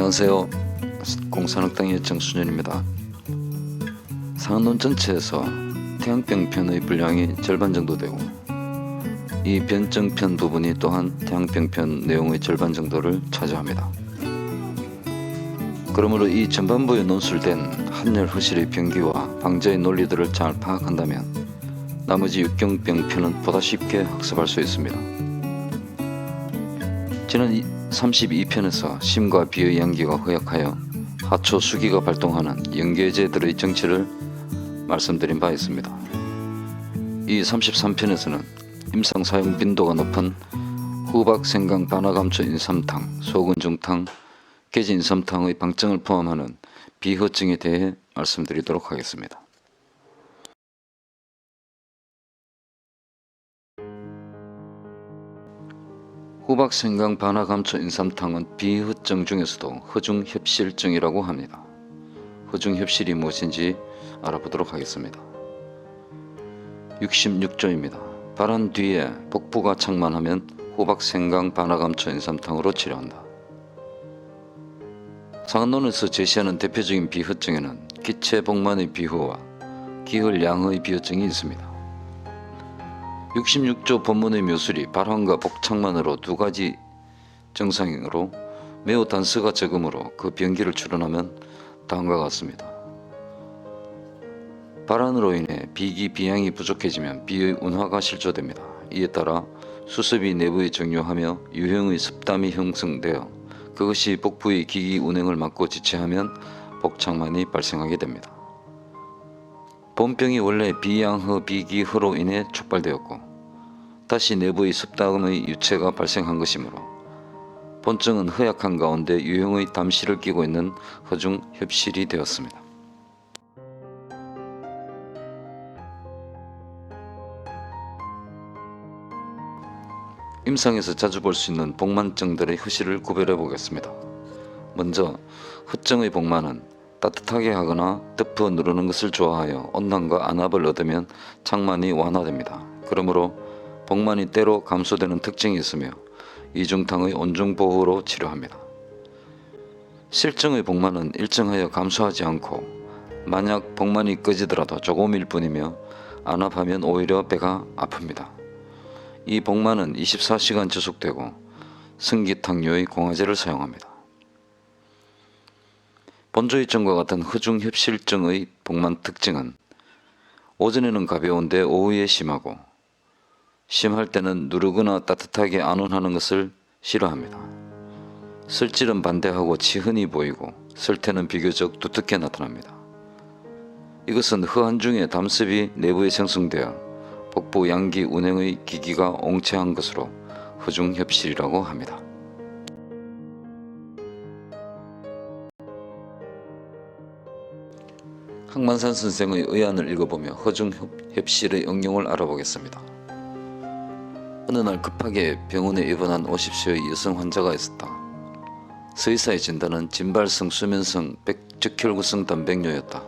안녕하세요. 공산학당의 정순현입니다. 상한론 전체에서 태양병 편의 분량이 절반 정도 되고 이 변증편 부분이 또한 태양병 편 내용의 절반 정도를 차지합니다. 그러므로 이 전반부에 논술된 한열 허실의 병기와 방자의 논리들을 잘 파악한다면 나머지 육경병 편은 보다 쉽게 학습할 수 있습니다. 지난 32편에서 심과 비의 양기가 허약하여 하초 수기가 발동하는 영계제들의 정치를 말씀드린 바 있습니다. 이 33편에서는 임상 사용 빈도가 높은 후박, 생강, 반화감초 인삼탕, 소근중탕, 개지 인삼탕의 방증을 포함하는 비허증에 대해 말씀드리도록 하겠습니다. 후박, 생강, 반화감초 인삼탕은 비허증 중에서도 허중협실증이라고 합니다. 허중협실이 무엇인지 알아보도록 하겠습니다. 66조입니다. 발한 뒤에 복부가 창만하면 후박, 생강, 반화감초 인삼탕으로 치료한다. 상한론에서 제시하는 대표적인 비허증에는 기체복만의 비허와 기혈량의 비허증이 있습니다. 66조 본문의 묘술이 발환과 복창만으로 두 가지 증상으로 매우 단서가 적으므로 그 병기를 추론하면 다음과 같습니다. 발환으로 인해 비기 비양이 부족해지면 비의 운화가 실조됩니다. 이에 따라 수습이 내부에 정료하며 유형의 습담이 형성되어 그것이 복부의 기기 운행을 막고 지체하면 복창만이 발생하게 됩니다. 본병이 원래 비양허 비기허로 인해 촉발되었고 다시 내부의 습담의 유체가 발생한 것이므로 본증은 허약한 가운데 유형의 담실을 끼고 있는 허중협실이 되었습니다. 임상에서 자주 볼 수 있는 복만증들의 허실을 구별해 보겠습니다. 먼저 허증의 복만은 따뜻하게 하거나 덮어 누르는 것을 좋아하여 온난과 안압을 얻으면 창만이 완화됩니다. 그러므로 복만이 때로 감소되는 특징이 있으며 이중탕의 온중보호로 치료합니다. 실증의 복만은 일정하여 감소하지 않고 만약 복만이 꺼지더라도 조금일 뿐이며 안압하면 오히려 배가 아픕니다. 이 복만은 24시간 지속되고 승기탕류의 공화제를 사용합니다. 본조이증과 같은 허중협실증의 복만 특징은 오전에는 가벼운데 오후에 심하고 심할 때는 누르거나 따뜻하게 안온하는 것을 싫어합니다. 쓸질은 반대하고 치흔히 보이고 쓸 때는 비교적 두텁게 나타납니다. 이것은 허한 중에 담습이 내부에 생성되어 복부 양기 운행의 기기가 옹체한 것으로 허중협실이라고 합니다. 항만산 선생의 의안을 읽어보며 허중협실의 응용을 알아보겠습니다. 어느 날 급하게 병원에 입원한 50세의 여성 환자가 있었다. 서의사의 진단은 진발성 수면성 적혈구성 단백뇨였다.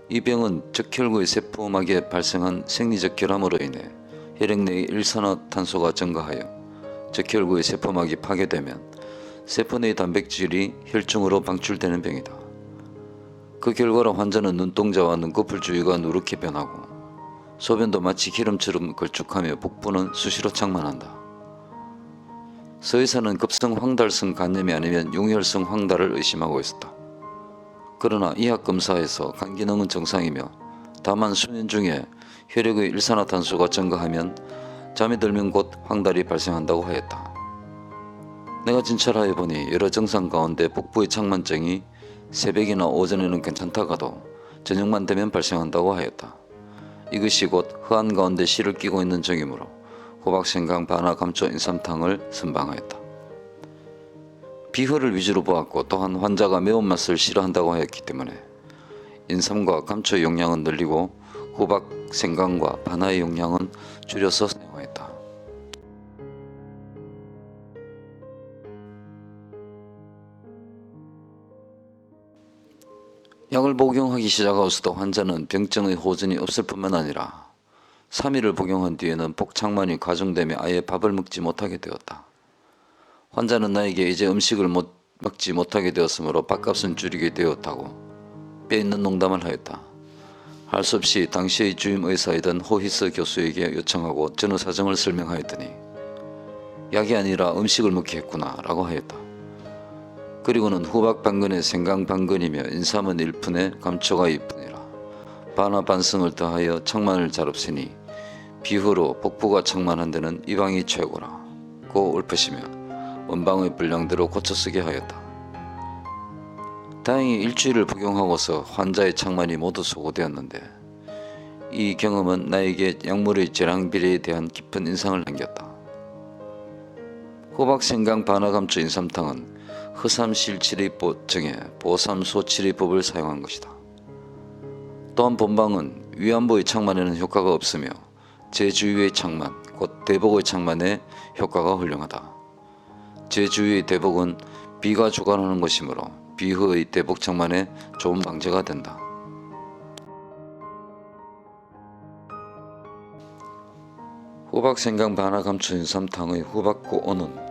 이 병은 적혈구의 세포막에 발생한 생리적 결함으로 인해 혈액 내의 일산화탄소가 증가하여 적혈구의 세포막이 파괴되면 세포 내의 단백질이 혈중으로 방출되는 병이다. 그 결과로 환자는 눈동자와 눈꺼풀 주위가 누렇게 변하고 소변도 마치 기름처럼 걸쭉하며 복부는 수시로 창만한다. 서의사는 급성 황달성 간염이 아니면 융혈성 황달을 의심하고 있었다. 그러나 의학검사에서 간 기능은 정상이며 다만 수면 중에 혈액의 일산화탄소가 증가하면 잠이 들면 곧 황달이 발생한다고 하였다. 내가 진찰하여 보니 여러 증상 가운데 복부의 창만증이 새벽이나 오전에는 괜찮다가도 저녁만 되면 발생한다고 하였다. 이것이 곧 허한 가운데 실을 끼고 있는 증이므로 호박, 생강, 반화, 감초, 인삼탕을 선방하였다. 비허를 위주로 보았고 또한 환자가 매운맛을 싫어한다고 하였기 때문에 인삼과 감초의 용량은 늘리고 호박, 생강과 반화의 용량은 줄여서 사용하였다. 약을 복용하기 시작하고서도 환자는 병증의 호전이 없을 뿐만 아니라 3일을 복용한 뒤에는 복창만이 가중되며 아예 밥을 먹지 못하게 되었다. 환자는 나에게 이제 음식을 못 먹지 못하게 되었으므로 밥값은 줄이게 되었다고 빼있는 농담을 하였다. 할 수 없이 당시의 주임 의사이던 호히스 교수에게 요청하고 전후 사정을 설명하였더니 약이 아니라 음식을 먹게 했구나 라고 하였다. 그리고는 후박 방근의 생강 방근이며 인삼은 일푼에 감초가 이뿐이라. 반하 반승을 더하여 창만을 잘 없으니 비후로 복부가 창만한 데는 이방이 최고라 고 읊으시며 원방의 분량대로 고쳐 쓰게 하였다. 다행히 일주일을 복용하고서 환자의 창만이 모두 소고되었는데 이 경험은 나에게 약물의 재량비례에 대한 깊은 인상을 남겼다. 호박생강 반하감초 인삼탕은 허삼실치리법 중에 보삼소치리법을 사용한 것이다. 또한 본방은 위안부의 창만에는 효과가 없으며 제주위의 창만, 곧 대복의 창만에 효과가 훌륭하다. 제주위의 대복은 비가 주관하는 것이므로 비후의 대복 창만에 좋은 방제가 된다. 호박생강 반하감초 인삼탕의 후박구 온은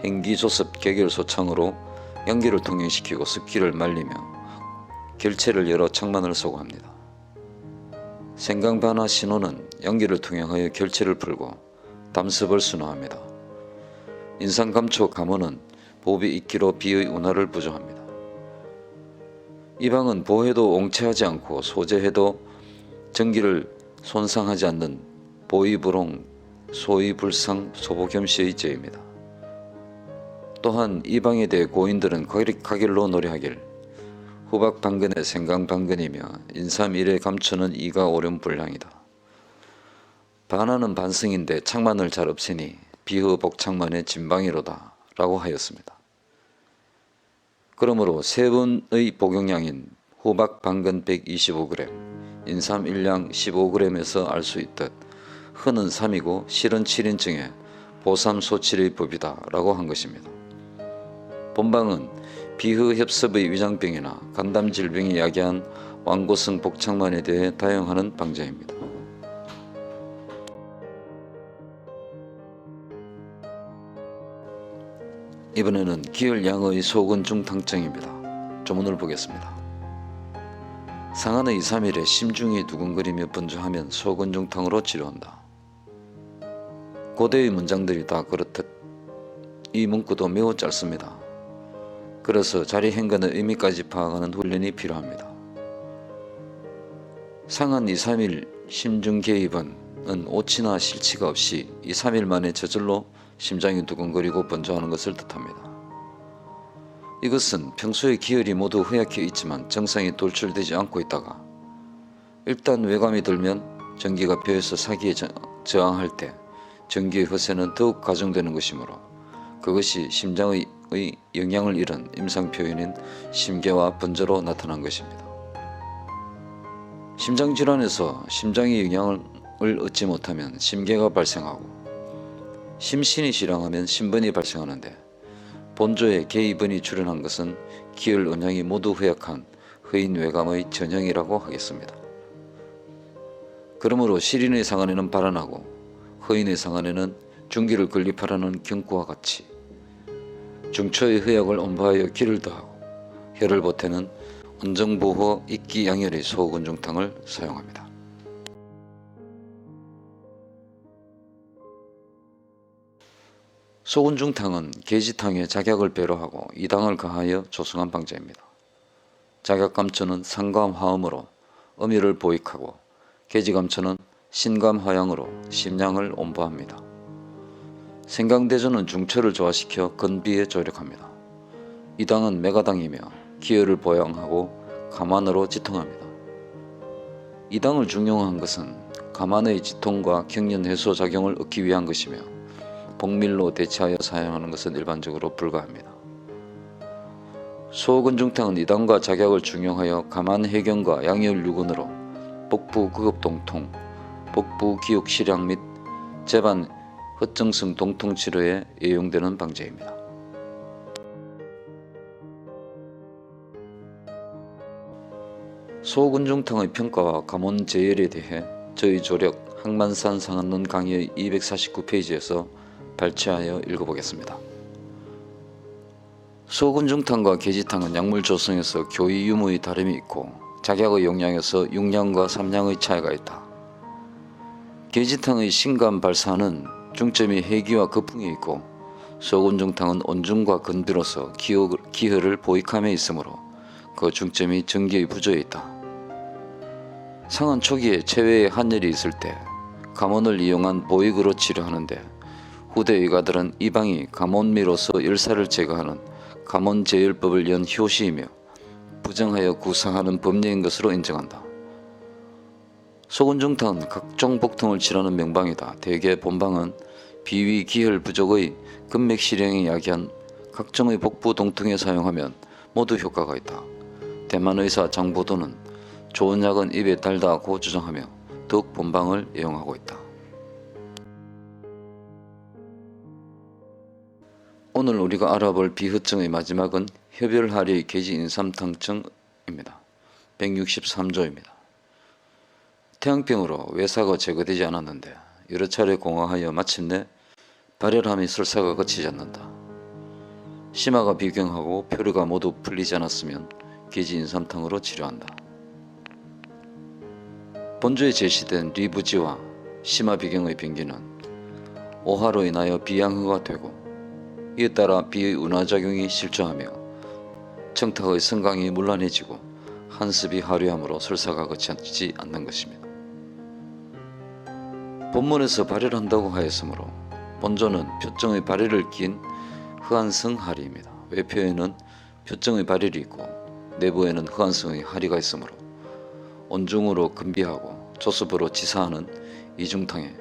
행기조습 개결소창으로 연기를 통행시키고 습기를 말리며 결체를 열어 창만을 소고합니다. 생강반하 신호는 연기를 통행하여 결체를 풀고 담습을 순화합니다. 인삼감초 감원은 보비 익기로 비의 운하를 부조합니다. 이 방은 보해도 옹체하지 않고 소재해도 전기를 손상하지 않는 보이불홍 소이불상 소보겸시의 제입니다. 또한 이 방에 대해 고인들은 가길로 노래하길 후박 방근의 생강 방근이며 인삼 일의 감초는 이가 오렴 불량이다. 반하는 반승인데 창만을 잘 없으니 비후 복창만의 진방이로다 라고 하였습니다. 그러므로 세 분의 복용량인 후박 방근 125g, 인삼 1량 15g에서 알 수 있듯 흔은 3이고 실은 7인증에 보삼소칠의 법이다 라고 한 것입니다. 본방은 비흐협습의 위장병이나 간담질병이 야기한 완고성 복창만에 대해 다용하는 방제입니다. 이번에는 기혈양의 소근중탕증입니다. 조문을 보겠습니다. 상한의 2, 3일에 심중이 두근거리며 분주하면 소근중탕으로 치료한다. 고대의 문장들이 다 그렇듯 이 문구도 매우 짧습니다. 그래서 자리 행간의 의미까지 파악하는 훈련이 필요합니다. 상한 2, 3일 심중 개입은 오치나 실치가 없이 2, 3일 만에 저절로 심장이 두근거리고 번조하는 것을 뜻합니다. 이것은 평소에 기혈이 모두 허약해 있지만 정상이 돌출되지 않고 있다가 일단 외감이 들면 전기가 폐에서 사기에 저항할 때 전기의 허세는 더욱 가중되는 것이므로 그것이 심장의 영향을 잃은 임상표현인 심계와 번조로 나타난 것입니다. 심장질환에서 심장의 영향을 얻지 못하면 심계가 발생하고 심신이 실황하면 신번이 발생하는데 본조에 개이번이 출현한 것은 기혈 은양이 모두 허약한 허인 외감의 전형이라고 하겠습니다. 그러므로 실인의 상안에는 발환하고 허인의 상안에는 중기를 건립하라는 경구와 같이 중초의 허약을 온보하여 기를 더하고 혈을 보태는 온정보호 익기양혈의 소근중탕을 사용합니다. 소근중탕은 계지탕에 작약을 배로하고 이당을 가하여 조성한 방제입니다. 작약감초는 상감화음으로 음유를 보익하고 계지감초는 신감화양으로 심량을 온보합니다. 생강대조는 중초를 조화시켜 건비에 조력합니다. 이당은 메가당이며 기혈을 보양하고 감안으로 지통합니다. 이당을 중용한 것은 감안의 지통과 경련 해소 작용을 얻기 위한 것이며 복밀로 대체하여 사용하는 것은 일반적으로 불가합니다. 소근중탕은 이당과 작약을 중용하여 감안 해경과 양열 유근으로 복부 구급동통, 복부 기육실양 및 재반 허증성 동통치료에 애용되는 방제입니다. 소근중탕의 평가와 감원 제열에 대해 저희 조력 항만산 상한론 강의 249페이지에서 발췌하여 읽어보겠습니다. 소금중탕과 계지탕은 약물 조성에서 교이 유무의 다름이 있고 작약의 용량에서 6량과 3량의 차이가 있다. 계지탕의 신감 발사는 중점이 해기와 거풍에 있고 소금중탕은 온중과 건비로서 기혈을 보익함에 있으므로 그 중점이 전기의 부조에 있다. 상한 초기에 체외에 한열이 있을 때 감원을 이용한 보익으로 치료하는데 후대 의가들은 이 방이 감원미로서 열사를 제거하는 감원제열법을 연 효시이며 부정하여 구사하는 법례인 것으로 인정한다. 소금중탕은 각종 복통을 치료하는 명방이다. 대개 본방은 비위 기혈 부족의 근맥실형에 야기한 각종의 복부 동통에 사용하면 모두 효과가 있다. 대만 의사 장보도는 좋은 약은 입에 달다고 주장하며 더욱 본방을 애용하고 있다. 오늘 우리가 알아볼 비허증의 마지막은 흡혈하리 계지인삼탕증입니다. 163조입니다. 태양병으로 외사가 제거되지 않았는데 여러 차례 공화하여 마침내 발열함이 설사가 그치지 않는다. 심화가 비경하고 표류가 모두 풀리지 않았으면 계지인삼탕으로 치료한다. 본조에 제시된 리부지와 심화 비경의 병기는 오하로 인하여 비양흐가 되고 이에 따라 비의 운화작용이 실조하며 청탁의 성강이 문란해지고 한습이 하류함으로 설사가 그치지 않는 것입니다. 본문에서 발열한다고 하였으므로 본조는 표정의 발열을 낀 흑안성하리입니다. 외표에는 표정의 발열이 있고 내부에는 흑안성의 하리가 있으므로 온중으로 금비하고 조습으로 지사하는 이중탕에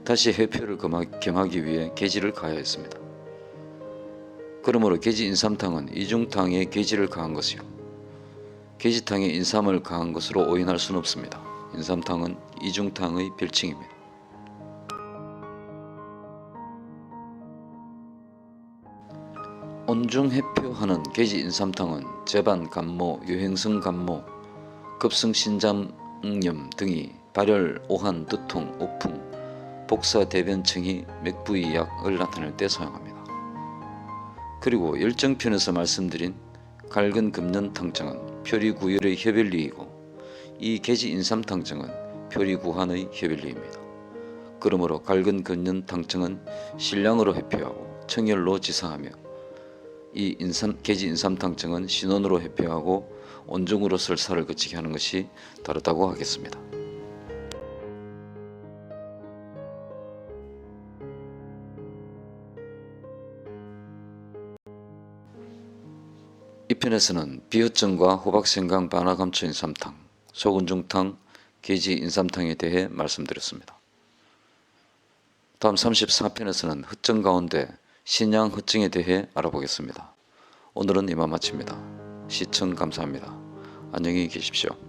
다시 해표를 겸하기 위해 계지를 가하였습니다. 그러므로 계지인삼탕은 이중탕에 계지를 가한 것이요 계지탕에 인삼을 가한 것으로 오인할 수는 없습니다. 인삼탕은 이중탕의 별칭입니다. 온중해표하는 계지인삼탕은 재반 감모, 유행성 감모, 급성신장염 등이 발열, 오한, 두통, 오풍, 복사, 대변증이 맥부이약을 나타낼 때 사용합니다. 그리고 열정편에서 말씀드린 갈근금년탕증은 표리구열의 혀별리이고 이 계지인삼탕증은 표리구한의 혀별리입니다. 그러므로 갈근금년탕증은 신량으로 회표하고 청열로 지사하며 이 계지인삼탕증은 신원으로 회표하고 온중으로 설사를 그치게 하는 것이 다르다고 하겠습니다. 이 편에서는 비허증과 호박생강 반화감초인삼탕, 소근중탕, 계지인삼탕에 대해 말씀드렸습니다. 다음 34편에서는 허증 가운데 신양허증에 대해 알아보겠습니다. 오늘은 이만 마칩니다. 시청 감사합니다. 안녕히 계십시오.